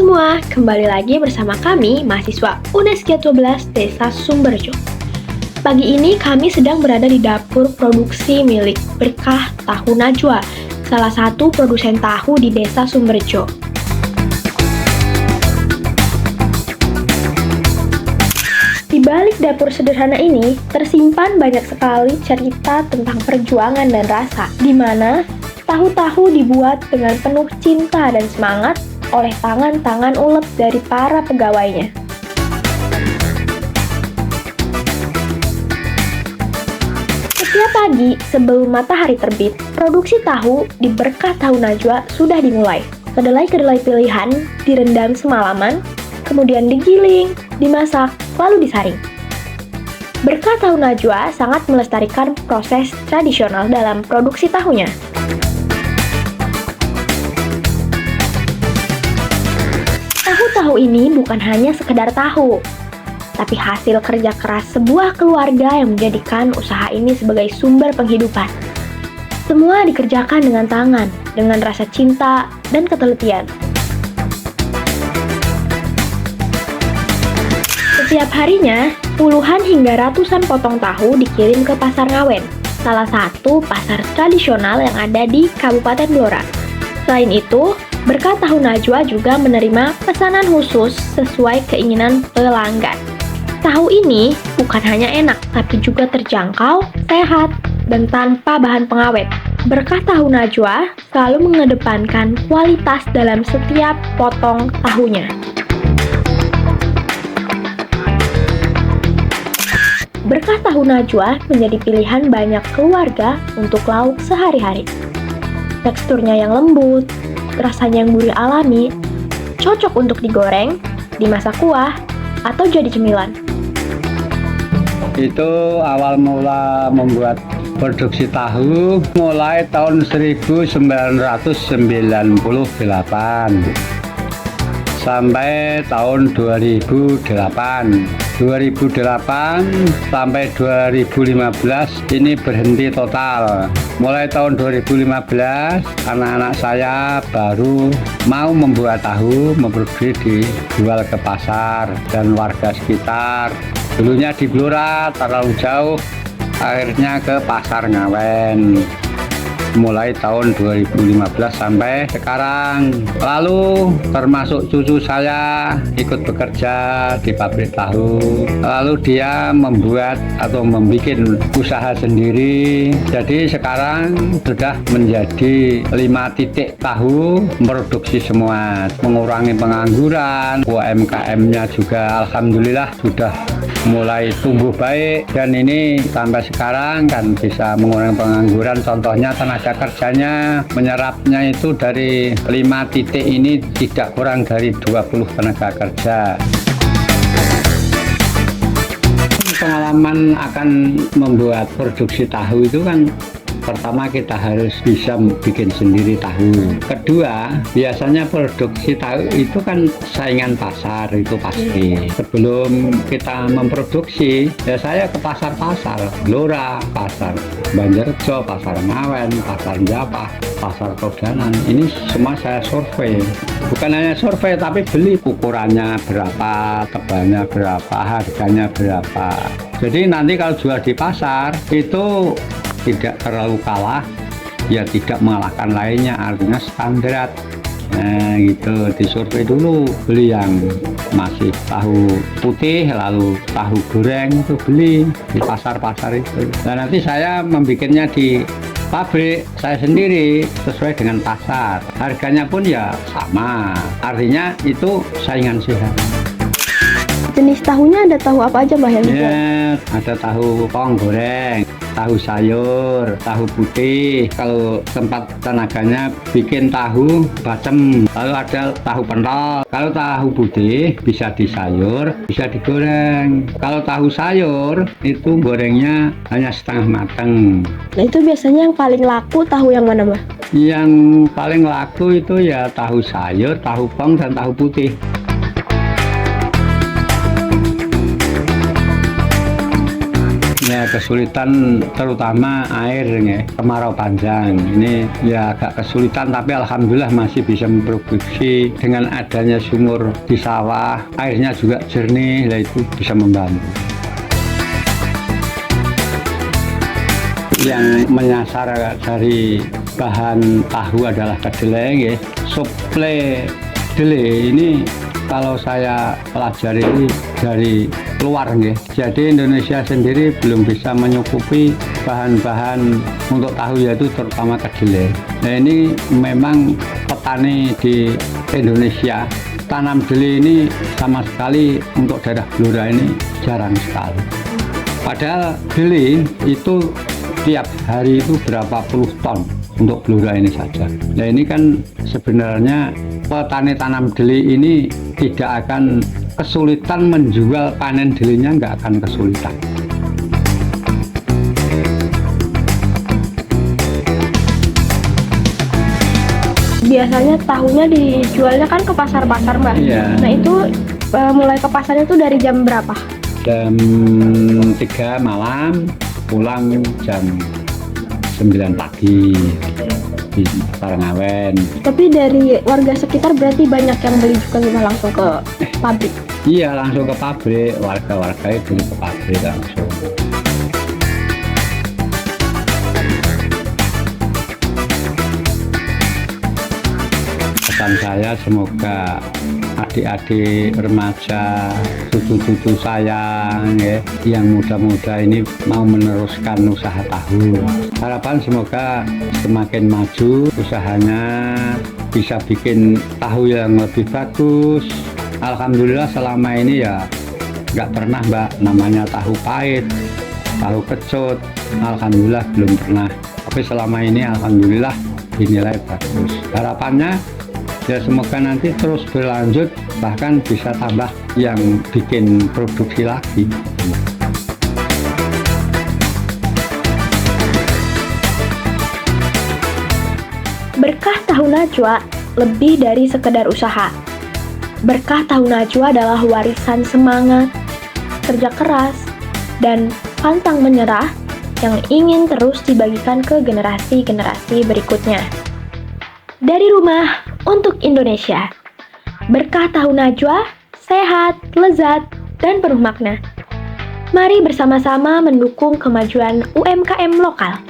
semua, kembali lagi bersama kami, mahasiswa UNESKIA 12 Desa Sumberjo. Pagi ini kami sedang berada di dapur produksi milik Berkah Tahu Najwa, salah satu produsen tahu di Desa Sumberjo. Di balik dapur sederhana ini, tersimpan banyak sekali cerita tentang perjuangan dan rasa, di mana tahu-tahu dibuat dengan penuh cinta dan semangat oleh tangan-tangan ulet dari para pegawainya. Setiap pagi sebelum matahari terbit, produksi tahu di Berkah Tahu Najwa sudah dimulai. Kedelai-kedelai pilihan direndam semalaman, kemudian digiling, dimasak, lalu disaring. Berkah Tahu Najwa sangat melestarikan proses tradisional dalam produksi tahunya. Tahu ini bukan hanya sekedar tahu, tapi hasil kerja keras sebuah keluarga yang menjadikan usaha ini sebagai sumber penghidupan. Semua dikerjakan dengan tangan, dengan rasa cinta dan ketelitian. Setiap harinya, puluhan hingga ratusan potong tahu dikirim ke Pasar Ngawen, salah satu pasar tradisional yang ada di Kabupaten Blora. Selain itu, Berkah Tahu Najwa juga menerima pesanan khusus sesuai keinginan pelanggan. Tahu ini bukan hanya enak, tapi juga terjangkau, sehat, dan tanpa bahan pengawet. Berkah Tahu Najwa selalu mengedepankan kualitas dalam setiap potong tahunya. Berkah Tahu Najwa menjadi pilihan banyak keluarga untuk lauk sehari-hari. Teksturnya yang lembut, rasanya yang gurih alami, cocok untuk digoreng, dimasak kuah, atau jadi cemilan. Itu awal mula membuat produksi tahu mulai tahun 1998 sampai tahun 2008 sampai 2015 ini berhenti total. Mulai tahun 2015 anak-anak saya baru mau membuat tahu, memproduksi, dijual ke pasar dan warga sekitar. Dulunya di Blora terlalu jauh, akhirnya ke Pasar Ngawen. Mulai tahun 2015 sampai sekarang. Lalu termasuk cucu saya ikut bekerja di pabrik tahu. Lalu dia membuat atau membuat usaha sendiri. Jadi sekarang sudah menjadi 5 titik tahu produksi semua, mengurangi pengangguran. UMKM-nya juga alhamdulillah sudah mulai tumbuh baik, dan ini sampai sekarang kan bisa mengurangi pengangguran. Contohnya tenaga kerjanya menyerapnya itu dari 5 titik ini tidak kurang dari 20 tenaga kerja. Pengalaman akan membuat produksi tahu itu kan, pertama kita harus bisa bikin sendiri tahu. Kedua, biasanya produksi tahu itu kan saingan pasar, itu pasti. Sebelum kita memproduksi, ya saya ke pasar-pasar, Blora, pasar Banjarjo, pasar Ngawen, pasar Japah, pasar Kodanan. Ini semua saya survei. Bukan hanya survei, tapi beli ukurannya berapa, tebalnya berapa, harganya berapa. Jadi nanti kalau jual di pasar itu tidak terlalu kalah, ya tidak mengalahkan lainnya, artinya standar. Nah gitu, disurvei dulu, beli yang masih tahu putih, lalu tahu goreng itu beli di pasar-pasar itu. Dan nanti saya membikinnya di pabrik saya sendiri sesuai dengan pasar, harganya pun ya sama, artinya itu saingan sehat. Jenis tahunya ada tahu apa aja, Mbah, yang dijual? Ya, ada tahu kong goreng, tahu sayur, tahu putih. Kalau tempat tenaganya bikin tahu bacem, lalu ada tahu pentol. Kalau tahu putih bisa disayur, bisa digoreng. Kalau tahu sayur itu gorengnya hanya setengah matang. Nah, itu biasanya yang paling laku tahu yang mana, Mbah? Yang paling laku itu ya tahu sayur, tahu pong, dan tahu putih. Ya, kesulitan terutama air ya, kemarau panjang. Ini ya agak kesulitan, tapi alhamdulillah masih bisa memproduksi dengan adanya sumur di sawah, airnya juga jernih, lah itu bisa membantu. Yang menyasar dari bahan tahu adalah kedelai ya. Suplai kedelai ini kalau saya pelajari ini dari luar ya. Jadi Indonesia sendiri belum bisa mencukupi bahan-bahan untuk tahu, yaitu terutama kedelai. Nah, ini memang petani di Indonesia tanam kedelai ini sama sekali untuk daerah Blora ini jarang sekali. Padahal kedelai itu tiap hari itu berapa puluh ton untuk Blora ini saja. Nah, ini kan sebenarnya petani tanam kedelai ini tidak akan kesulitan menjual panen kedelainya, nggak akan kesulitan. Biasanya tahunya dijualnya kan ke pasar-pasar, Mbak. Iya. Nah, itu mulai ke pasarnya itu dari jam berapa? Jam 3 malam, pulang jam 9 pagi di Pasar Ngawen. Tapi dari warga sekitar berarti banyak yang beli juga gitu langsung ke pabrik. Iya, langsung ke pabrik, warga-warga itu ke pabrik langsung. Pesan saya semoga adik-adik remaja, cucu-cucu saya ya, yang muda-muda ini mau meneruskan usaha tahu. Harapan semoga semakin maju usahanya, bisa bikin tahu yang lebih bagus. Alhamdulillah selama ini ya nggak pernah Mbak namanya tahu pahit, tahu kecut. Alhamdulillah belum pernah. Tapi selama ini alhamdulillah dinilai bagus. Harapannya ya semoga nanti terus berlanjut, bahkan bisa tambah yang bikin produksi lagi. Berkah tahu Najwa lebih dari sekedar usaha. Berkah tahu Najwa adalah warisan semangat, kerja keras, dan pantang menyerah yang ingin terus dibagikan ke generasi-generasi berikutnya. Dari rumah untuk Indonesia, berkah tahu Najwa, sehat, lezat, dan penuh makna. Mari bersama-sama mendukung kemajuan UMKM lokal.